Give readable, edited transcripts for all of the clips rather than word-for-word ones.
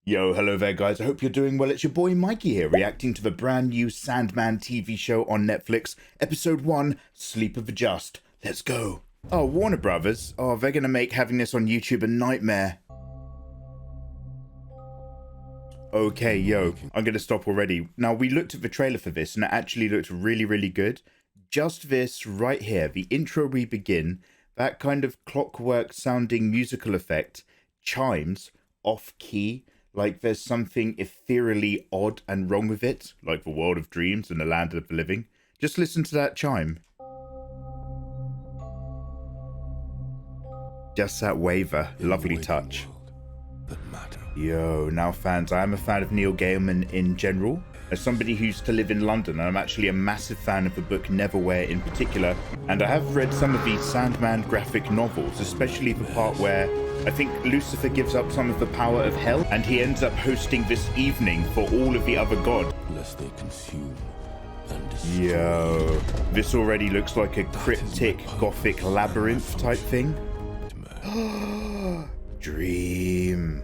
Yo, hello there guys, I hope you're doing well. It's your boy Mikey here, reacting to the brand new Sandman TV show on Netflix, episode 1, Sleep of the Just. Let's go. Oh, Warner Brothers. Oh, they're gonna make having this on YouTube a nightmare. Okay, yo, I'm gonna stop already. Now, we looked at the trailer for this and it actually looked really, really good. Just this right here, the intro we begin, that kind of clockwork sounding musical effect, chimes, off key, like there's something ethereally odd and wrong with it, like the world of dreams and the land of the living. Just listen to that chime. Just that waver, lovely touch. Yo, now fans, I am a fan of Neil Gaiman in general. As somebody who used to live in London, I'm actually a massive fan of the book Neverwhere in particular, and I have read some of these Sandman graphic novels, especially the part where I think Lucifer gives up some of the power of hell, and he ends up hosting this evening for all of the other gods. Lest they consume and destroy. Yo, this already looks like a cryptic gothic labyrinth type thing. Dream.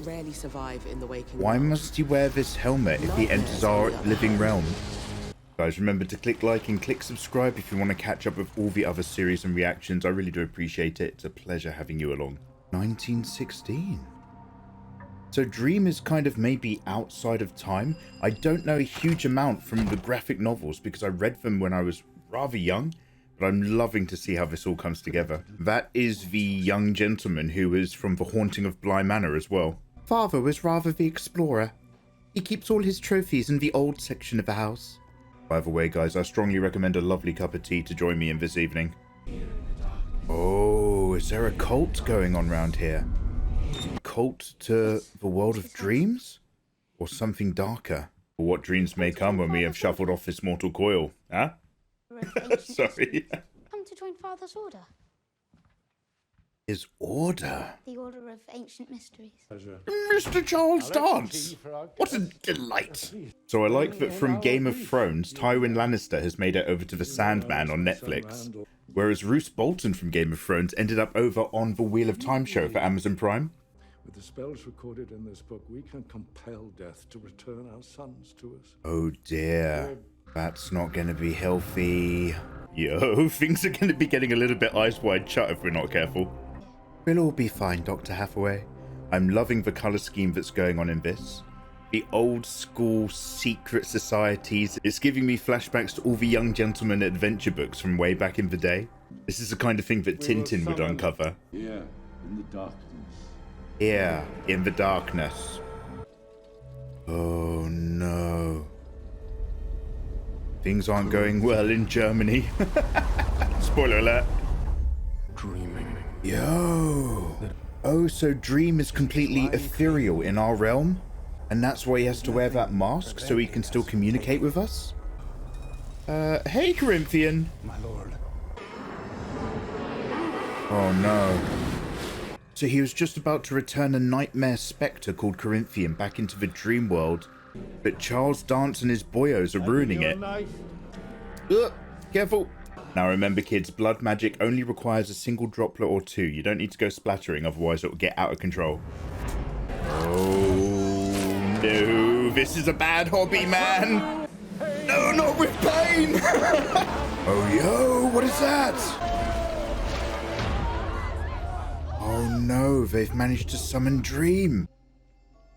Rarely survive in the waking Why world. must he wear this helmet if he enters our living realm? Guys, remember to click like and click subscribe if you want to catch up with all the other series and reactions. I really do appreciate it. It's a pleasure having you along. 1916. So Dream is kind of maybe outside of time. I don't know a huge amount from the graphic novels because I read them when I was rather young, but I'm loving to see how this all comes together. That is the young gentleman who is from The Haunting of Bly Manor as well. Father was rather the explorer. He keeps all his trophies in the old section of the house. By the way, guys, I strongly recommend a lovely cup of tea to join me in this evening. Oh, is there a cult going on round here? Cult to the world of dreams? Or something darker? Or what dreams may come when we have shuffled off this mortal coil, huh? Sorry. Come to join Father's order. His order? The Order of Ancient Mysteries. Mr. Charles Dance! What a delight! So I like that from Game of Thrones, Tywin Lannister has made it over to the Sandman on Netflix, whereas Roose Bolton from Game of Thrones ended up over on the Wheel of Time show for Amazon Prime. With the spells recorded in this book, we can compel death to return our sons to us. Oh dear, that's not gonna be healthy. Yo, things are gonna be getting a little bit eyes wide shut if we're not careful. We'll all be fine, Dr. Hathaway. I'm loving the colour scheme that's going on in this. The old school secret societies. It's giving me flashbacks to all the young gentlemen adventure books from way back in the day. This is the kind of thing that Tintin would uncover. Here, in the darkness. Here, in the darkness. Oh no. Things aren't going well in Germany. Spoiler alert. Dreaming. Yo. Oh, so Dream is completely ethereal in our realm? And that's why he has to wear that mask, so he can still communicate with us? Hey, Corinthian. My lord. Oh no. So he was just about to return a nightmare spectre called Corinthian back into the dream world, but Charles Dance and his boyos are ruining it. Ugh, careful. Now remember kids, blood magic only requires a single droplet or two. You don't need to go splattering, otherwise it'll get out of control. Oh no, this is a bad hobby, man. No, not with pain. Oh yo, what is that? Oh no, they've managed to summon Dream.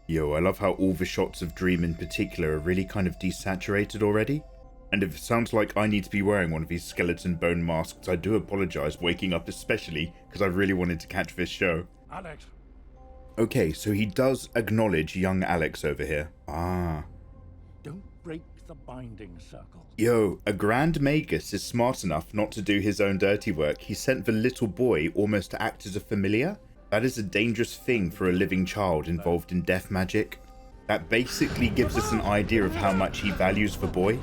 Yo, I love how all the shots of Dream in particular are really kind of desaturated already. And if it sounds like I need to be wearing one of these skeleton bone masks, I do apologize, waking up especially, because I really wanted to catch this show. Alex. Okay, so he does acknowledge young Alex over here. Ah. Don't break the binding circle. Yo, a Grand Magus is smart enough not to do his own dirty work. He sent the little boy almost to act as a familiar. That is a dangerous thing for a living child involved in death magic. That basically gives us an idea of how much he values the boy.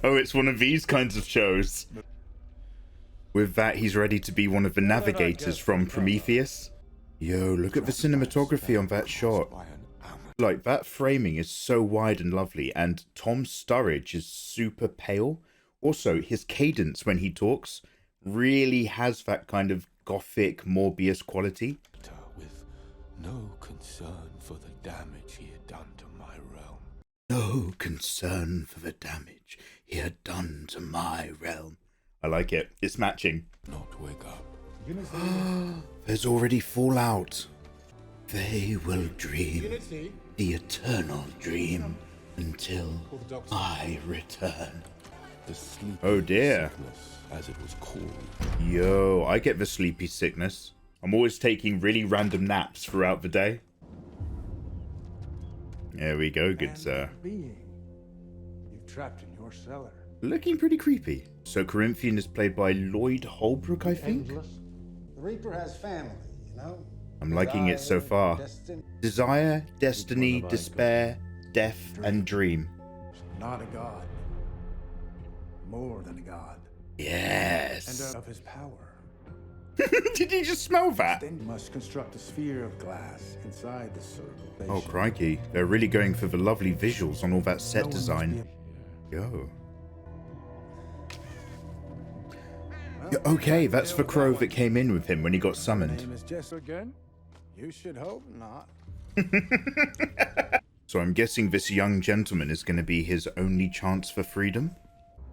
Oh, it's one of these kinds of shows. With that, he's ready to be one of the navigators from Prometheus. Yo, look at the cinematography on that shot. Like, that framing is so wide and lovely, and Tom Sturridge is super pale. Also, his cadence when he talks really has that kind of gothic Morbius quality. With no concern for the damage he had done to my realm. No concern for the damage he had done to my realm. I like it. It's matching. Not wake up. There's already fallout. They will dream the eternal dream until I return. The sleepy Oh dear. sickness, as it was called. Yo, I get the sleepy sickness. I'm always taking really random naps throughout the day. There we go, good sir. Being you've trapped in your cellar. Looking pretty creepy. So Corinthian is played by Lloyd Holbrook, I think? Endless. The Reaper has family, you know? I'm liking it so far. Desire, destiny, despair, death, and dream. Not a god. More than a god. Yes. And of his power. Did you just smell that? Then you must construct a sphere of glass inside the circle. Oh, crikey. They're really going for the lovely visuals on all that set design. Yo. Yeah, okay, that's the crow that came in with him when he got summoned. Name is Jess again? You should hope not. So I'm guessing this young gentleman is going to be his only chance for freedom?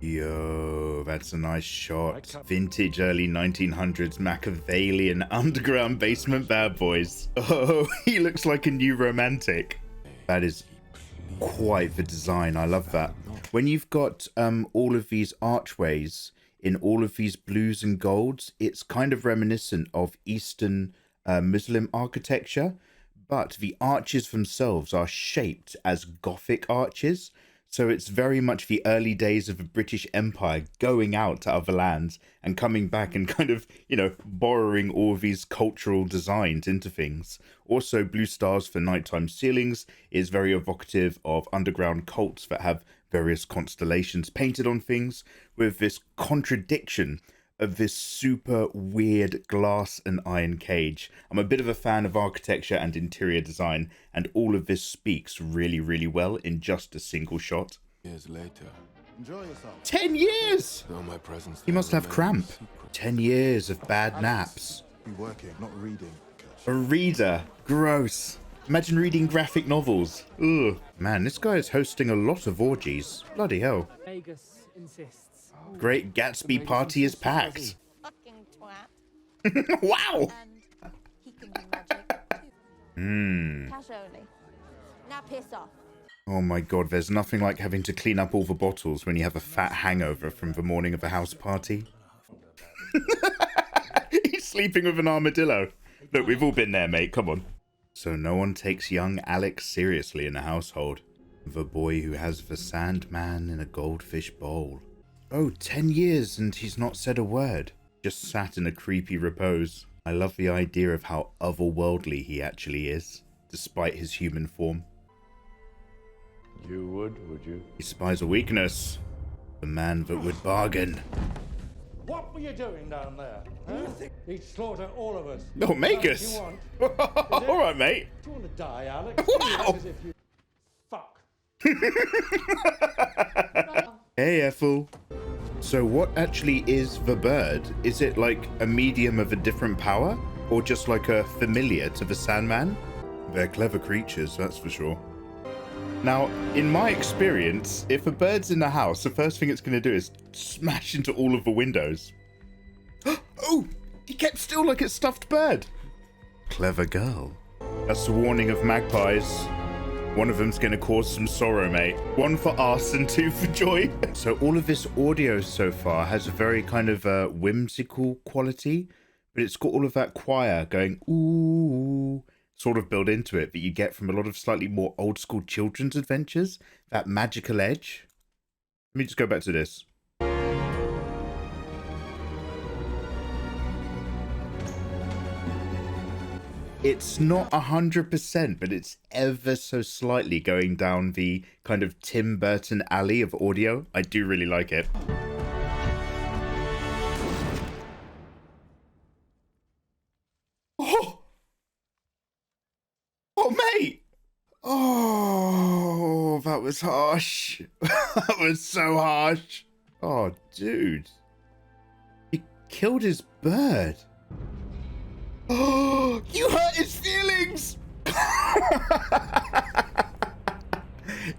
Yo, that's a nice shot. Vintage early 1900s Machiavellian underground basement bad boys. Oh, he looks like a new romantic. That is quite the design. I love that. When you've got all of these archways in all of these blues and golds, it's kind of reminiscent of Eastern Muslim architecture, but the arches themselves are shaped as Gothic arches. So it's very much the early days of the British Empire going out to other lands and coming back and kind of, you know, borrowing all of these cultural designs into things. Also, blue stars for nighttime ceilings is very evocative of underground cults that have various constellations painted on things, with this contradiction of this super weird glass and iron cage. I'm a bit of a fan of architecture and interior design, and all of this speaks really, really well in just a single shot. Years later, Enjoy yourself. 10 years! though my presence He must have remains cramp. secret. 10 years of bad naps. Be working, not reading. A reader. Gross. Imagine reading graphic novels. Ugh. Man, this guy is hosting a lot of orgies. Bloody hell. Vegas insists. Great Gatsby party is packed. Fucking twat. Wow! And he can do magic too. Cash only. Now piss off. Oh my god, there's nothing like having to clean up all the bottles when you have a fat hangover from the morning of a house party. He's sleeping with an armadillo. Look, we've all been there, mate. Come on. So no one takes young Alex seriously in the household. The boy who has the Sandman in a goldfish bowl. Oh, 10 years and he's not said a word. Just sat in a creepy repose. I love the idea of how otherworldly he actually is, despite his human form. You would you? He spies a weakness. The man that would bargain. What were you doing down there? Huh? He'd slaughter all of us. Oh, Magus! Alright, mate. Do you want to die, Alex? Wow. As if you... Fuck. Hey, Ethel. So what actually is the bird? Is it like a medium of a different power? Or just like a familiar to the Sandman? They're clever creatures, that's for sure. Now, in my experience, if a bird's in the house, the first thing it's going to do is smash into all of the windows. Oh, he kept still like a stuffed bird. Clever girl. That's a warning of magpies. One of them's going to cause some sorrow, mate. One for us and two for joy. So all of this audio so far has a very kind of whimsical quality, but it's got all of that choir going, ooh, sort of built into it that you get from a lot of slightly more old school children's adventures. That magical edge. Let me just go back to this. It's not 100%, but it's ever so slightly going down the kind of Tim Burton alley of audio. I do really like it. Oh! Oh, mate! Oh, that was harsh. That was so harsh. Oh, dude. He killed his bird. Oh, you hurt his feelings!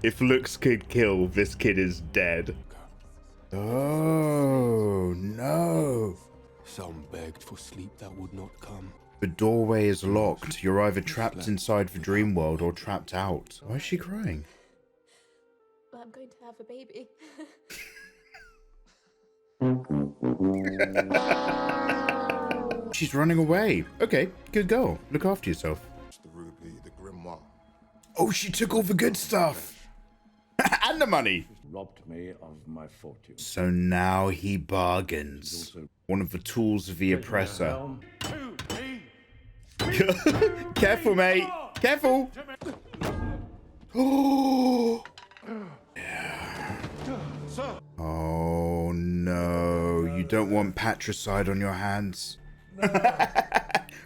If looks could kill, this kid is dead. Oh, no. Some begged for sleep that would not come. The doorway is locked. You're either trapped inside the dream world or trapped out. Why is she crying? Well, I'm going to have a baby. She's running away. Okay, good girl. Look after yourself. The ruby, the grimoire. Oh, she took all the good stuff. And the money. Robbed me of my fortune. So now he bargains. One of the tools of the oppressor. Helm. Careful, mate. Careful. Oh. Oh, no. You don't want patricide on your hands.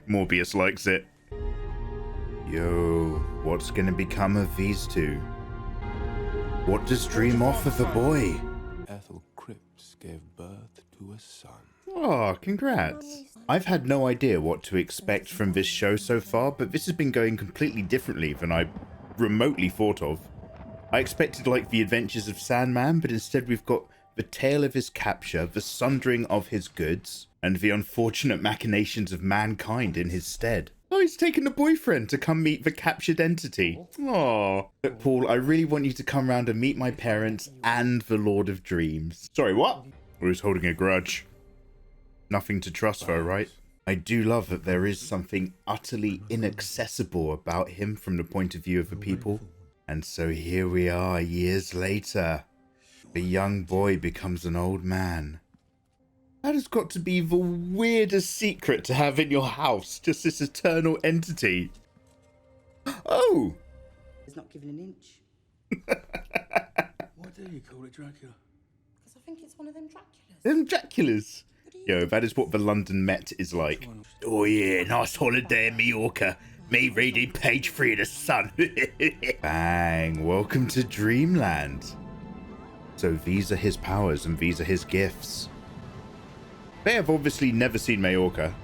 Morbius likes it. Yo, what's gonna become of these two? What does Dream offer the boy? Ethel Cripps gave birth to a son. Oh, congrats. I've had no idea what to expect from this show so far, but this has been going completely differently than I remotely thought of. I expected like the adventures of Sandman, but instead we've got the tale of his capture, the sundering of his goods, and the unfortunate machinations of mankind in his stead. Oh, he's taken a boyfriend to come meet the captured entity. Aww. Look, Paul, I really want you to come round and meet my parents and the Lord of Dreams. Sorry, what? Or he's holding a grudge. Nothing to trust though, right? I do love that there is something utterly inaccessible about him from the point of view of the people. And so here we are, years later. The young boy becomes an old man. That has got to be the weirdest secret to have in your house. Just this eternal entity. Oh! He's not given an inch. Why do you call it Dracula? Because I think it's one of them Draculas. Them Draculas. Yo, that is what the London Met is like. Oh yeah, nice holiday in Mallorca. Me reading page 3 of The Sun. Bang, welcome to Dreamland. So these are his powers and these are his gifts. They have obviously never seen Majorca.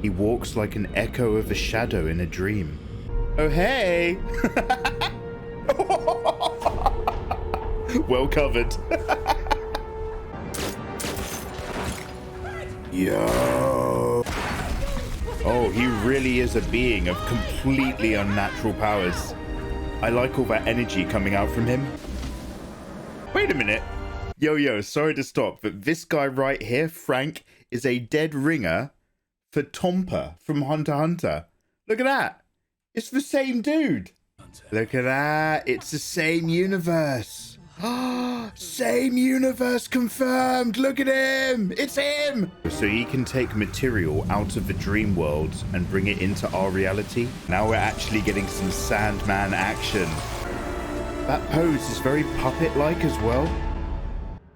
He walks like an echo of a shadow in a dream. Oh, hey! Well covered. Yo! Oh, he really is a being of completely unnatural powers. I like all that energy coming out from him. Wait a minute. Yo, sorry to stop, but this guy right here, Frank, is a dead ringer for Tompa from Hunter x Hunter. Look at that. It's the same dude. Look at that. It's the same universe. Same universe confirmed. Look at him. It's him. So he can take material out of the dream world and bring it into our reality. Now we're actually getting some Sandman action. That pose is very puppet-like as well.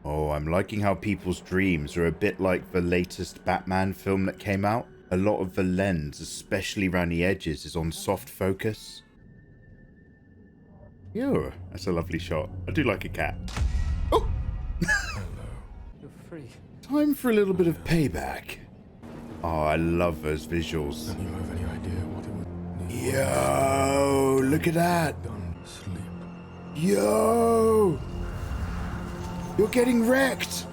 Oh, I'm liking how people's dreams are a bit like the latest Batman film that came out. A lot of the lens, especially around the edges, is on soft focus. Yo, that's a lovely shot. I do like a cat. Oh! Hello. You're free. Time for a little bit of payback. Oh, I love those visuals. Do you have any idea what it would need? Yo, look at that. Don't sleep. Yo! You're getting wrecked.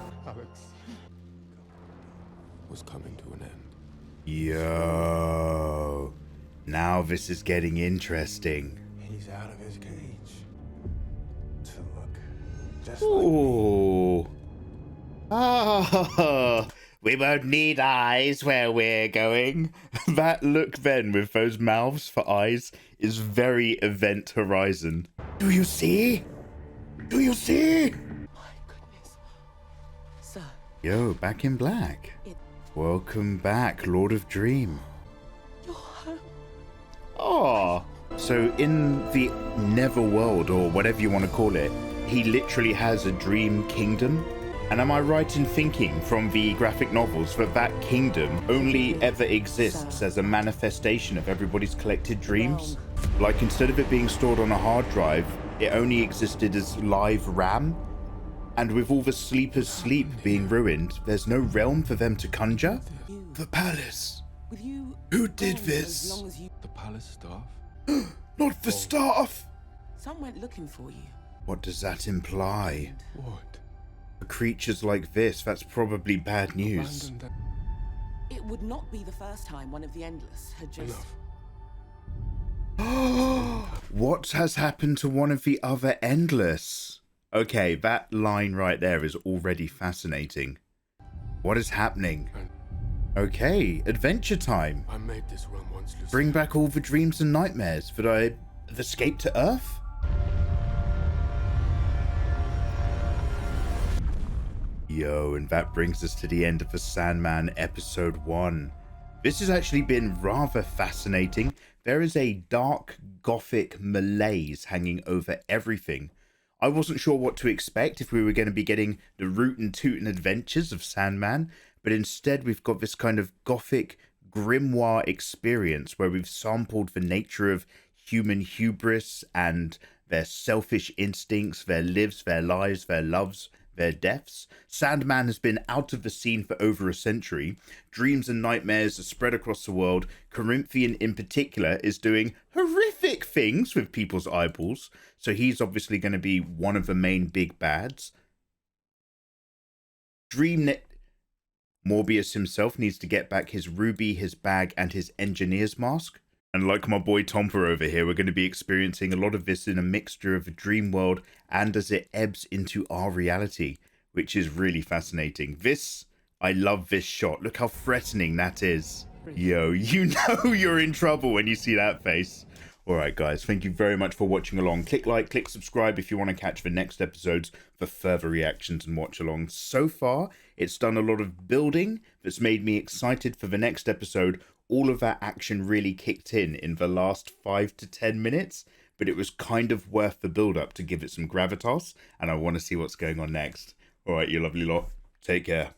Was coming to an end. Yo. Now this is getting interesting. He's out of his cage. To look just like Ooh. Ah, we won't need eyes where we're going. That look then with those mouths for eyes is very Event Horizon. Do you see? Do you see? Sir, Yo, back in black. Welcome back, Lord of Dream. you're home. Oh. So in the Netherworld, or whatever you want to call it, he literally has a dream kingdom. And am I right in thinking from the graphic novels that that kingdom only ever exists as a manifestation of everybody's collected dreams? Like instead of it being stored on a hard drive, it only existed as live RAM? And with all the sleepers' sleep being ruined, there's no realm for them to conjure? The palace. With you, Who did gone this? As long as you... The palace staff? Not the staff! Some went looking for you. What does that imply? What? For creatures like this, that's probably bad news. Abandoned It would not be the first time one of the Endless had just... Enough. What has happened to one of the other Endless? Okay, that line right there is already fascinating. What is happening? Okay, adventure time. I made this realm once, Lucy. Bring back all the dreams and nightmares that I have escaped to Earth? Yo, and that brings us to the end of the Sandman episode 1. This has actually been rather fascinating. There is a dark gothic malaise hanging over everything. I wasn't sure what to expect if we were going to be getting the root and tootin' adventures of Sandman, but instead we've got this kind of gothic grimoire experience where we've sampled the nature of human hubris and their selfish instincts, their lives, their lives, their loves, their deaths. Sandman has been out of the scene for over a century. Dreams and nightmares are spread across the world. Corinthian in particular is doing horrific things with people's eyeballs. So he's obviously going to be one of the main big bads. Morbius himself needs to get back his ruby, his bag, and his engineer's mask. And like my boy Tomper over here, we're going to be experiencing a lot of this in a mixture of a dream world and as it ebbs into our reality, which is really fascinating. I love this shot. Look how threatening that is. Yo, you know you're in trouble when you see that face. Alright guys, thank you very much for watching along. Click like, click subscribe if you want to catch the next episodes for further reactions and watch along. So far, it's done a lot of building that's made me excited for the next episode. All of that action really kicked in the last 5 to 10 minutes, but it was kind of worth the build-up to give it some gravitas, and I want to see what's going on next. Alright, you lovely lot. Take care.